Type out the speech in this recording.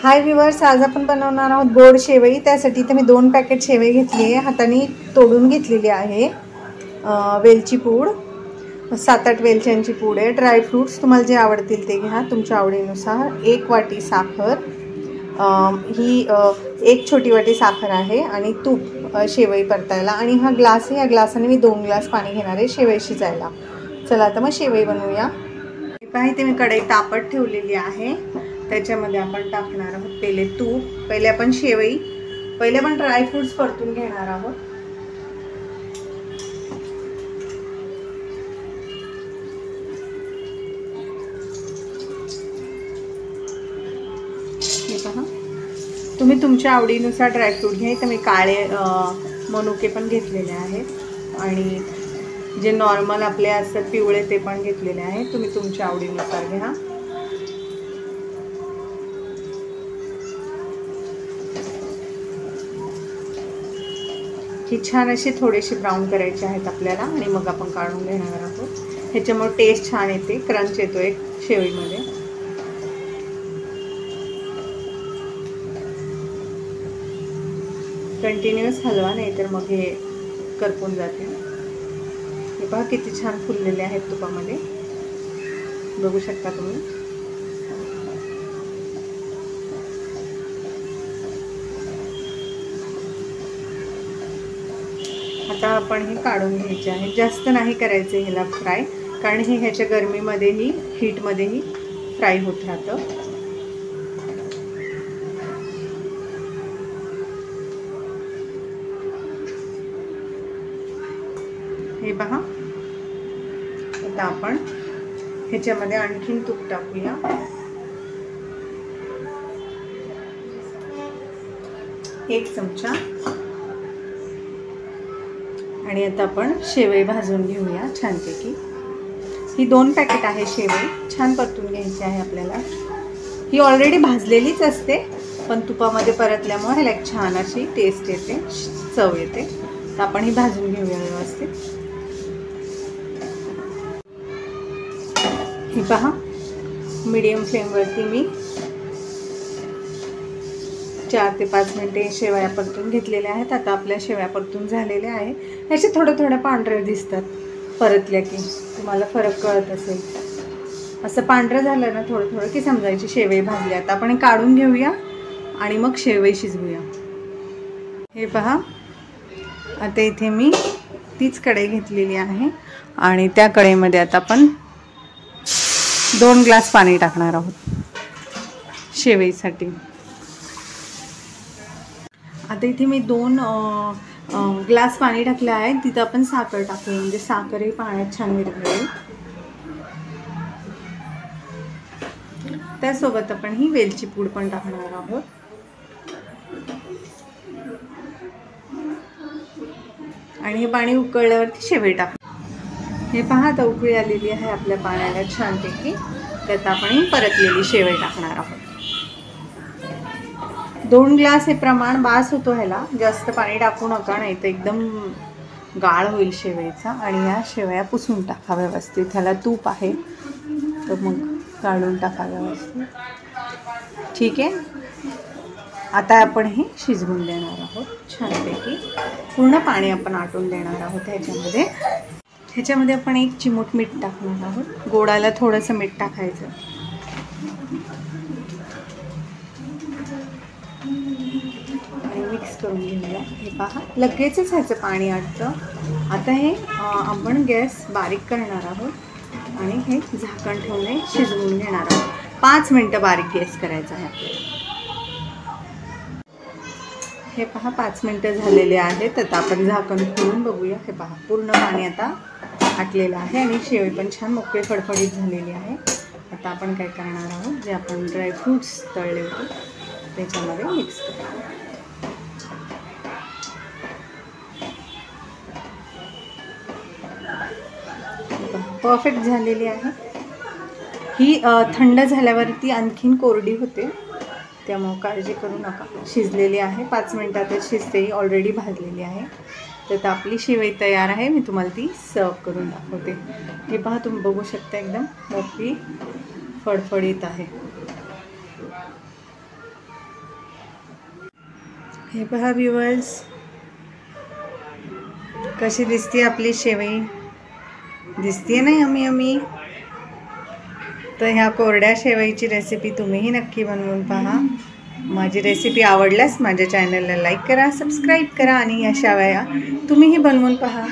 हाय viewers, आज आपण बनवणार आहोत गोड शेवई। त्यासाठी इथे मी 2 पॅकेट शेवई घेतली आहे, हाताने तोडून घेतलेली आहे। वेलची पूड, 7-8 वेलच्यांची पूड आहे। ड्रायफ्रूट्स तुम्हाला जे आवडतील ते घ्या तुमच्या आवडीनुसार। 1 वाटी साखर, ही 1 छोटी वाटी साखर आहे आणि तूप शेवई परतायला। आणि हा ग्लास आहे, या ग्लासाने मी 2 ग्लास पाणी घेणार आहे शेवई शिजायला। चला आता मग शेवई बनवूया। पहा इथे मी कढई तापत ठेवलेली आहे, त्याच्यामध्ये आपण टाकणार आहोत पहिले तूप। पहिले आपण शेवई, पहिले आपण ड्रायफ्रूट्स परतून घेणार आहोत। हे पहा, तुम्ही तुमच्या आवडीनुसार ड्रायफ्रूट घ्या। इथे मी काळे मनुके पण घेतलेले आहेत आणि जे नॉर्मल आपले असतात पिवळे ते पण घेतलेले आहेत। तुम्ही तुमच्या आवडीनुसार घ्या। ही छान अशी थोडेसे ब्राऊन करायचे आहेत आपल्याला आणि मग आपण काढून घेणार आहोत। ह्याच्यामुळे टेस्ट छान येते, क्रंच येतो एक शेवईमध्ये। कंटिन्यूअस हलवा, नाही तर मग हे करपून जाते। हे पहा किती छान फुललेले आहेत तुपामध्ये, बघू शकता तुम्ही। आता आपण हे काढून घ्यायचे आहे। जास्त नाही करायचे ह्याला फ्राय, कारण हे ह्याच्या गरमीमध्येही हीटमध्येही फ्राय होत राहतं। हे पहा, आता आपण ह्याच्यामध्ये आणखीन तूप टाकूया। एक चमचा। आणि आता आपण शेवई भाजून घेऊया छानपैकी। ही 2 पॅकेट आहे शेवई, छान परतून घ्यायची आहे आपल्याला। ही ऑलरेडी भाजलेलीच असते, पण तुपामध्ये परतल्यामुळे ह्याला एक छान अशी टेस्ट येते, चव येते। तर आपण ही भाजून घेऊया व्यवस्थित। ही पहा, मीडियम फ्लेमवरती मी 4 ते 5 मिनिटे शेवया परतून घेतलेल्या आहेत। आता आपल्या शेवया परतून झालेल्या आहे। ह्याचे थोडे पांढरे दिसतात परतल्या की, तुम्हाला फरक कळत असेल। असं पांढरं झालं ना थोडं की समजायची शेवई भाजली। आता आपण हे काढून घेऊया आणि मग शेवई शिजवूया। हे पहा, आता इथे मी तीच कढई घेतलेली आहे आणि त्या कढईमध्ये आता आपण 2 ग्लास पाणी टाकणार आहोत शेवईसाठी। आता इथे मी 2 ग्लास पाणी टाकले आहे, तिथं आपण साखर टाकूया, म्हणजे साखरही पाण्यात छान विरघळेल। त्यासोबत आपण ही वेलची पूड पण टाकणार आहोत। आणि हे पाणी उकळल्यावरती शेवई टाक। हे पहा, आता उकळी आलेली आहे आपल्या पाण्याला छानपैकी। त्यात आपण ही परतलेली शेवई टाकणार आहोत। 2 ग्लास हे प्रमाण बास होतो ह्याला, जास्त पाणी टाकू नका, नाही तर एकदम गाळ होईल शेवईचा। आणि ह्या शेवया पुसून टाका व्यवस्थित, ह्याला तूप आहे तर मग काढून टाका व्यवस्थित, ठीक आहे। आता आपण हे शिजवून देणार आहोत छानपैकी, पूर्ण पाणी आपण आटून देणार आहोत ह्याच्यामध्ये। ह्याच्यामध्ये आपण 1 चिमूट मीठ टाकणार आहोत, गोडाला थोडंसं मीठ टाकायचं। आणि मिक्स करून घेऊया। हे पहा, लगेचच ह्याचं पाणी आटतं। आता हे आपण गॅस बारीक करणार आहोत आणि हे झाकण ठेवून शिजवून घेणार आहोत। 5 मिनिटं बारीक गॅस करायचा आहे आपल्याला। हे पहा, 5 मिनिटं झालेले आहेत। आता आपण झाकण खोलून बघूया। हे पहा, पूर्ण पाणी आता आटलेलं आहे आणि शेवई पण छान मोकळी फडफडीत झालेली आहे। आता आपण काय करणार आहोत, जे आपण ड्रायफ्रूट्स तळले होते त्याच्यामध्ये मिक्स करूया। परफेक्ट झालेली आहे ही। थंड झाल्यावरती आणखीन कोरडी होते, त्यामुळे काळजी करू नका। शिजलेली आहे, 5 मिनिटातच शिजते, ऑलरेडी भाजलेली आहे। तर आपली शेवई तयार आहे, मी तुम्हाला ती सर्व करून दाखवते। हे पहा, तुम्ही बघू शकता एकदम मोकळी फडफडीत आहे। हे पहा व्ह्यूअर्स, कशी दिसते आपली शेवई. दिसते ना यम्मी यम्मी. तर ह्या कोरड्या शेवईची रेसिपी तुम्हीही नक्की बनवून पहा. माझी रेसिपी आवडल्यास माझ्या चॅनलला लाईक करा, सबस्क्राईब करा आणि या शेवया तुम्हीही बनवून पहा.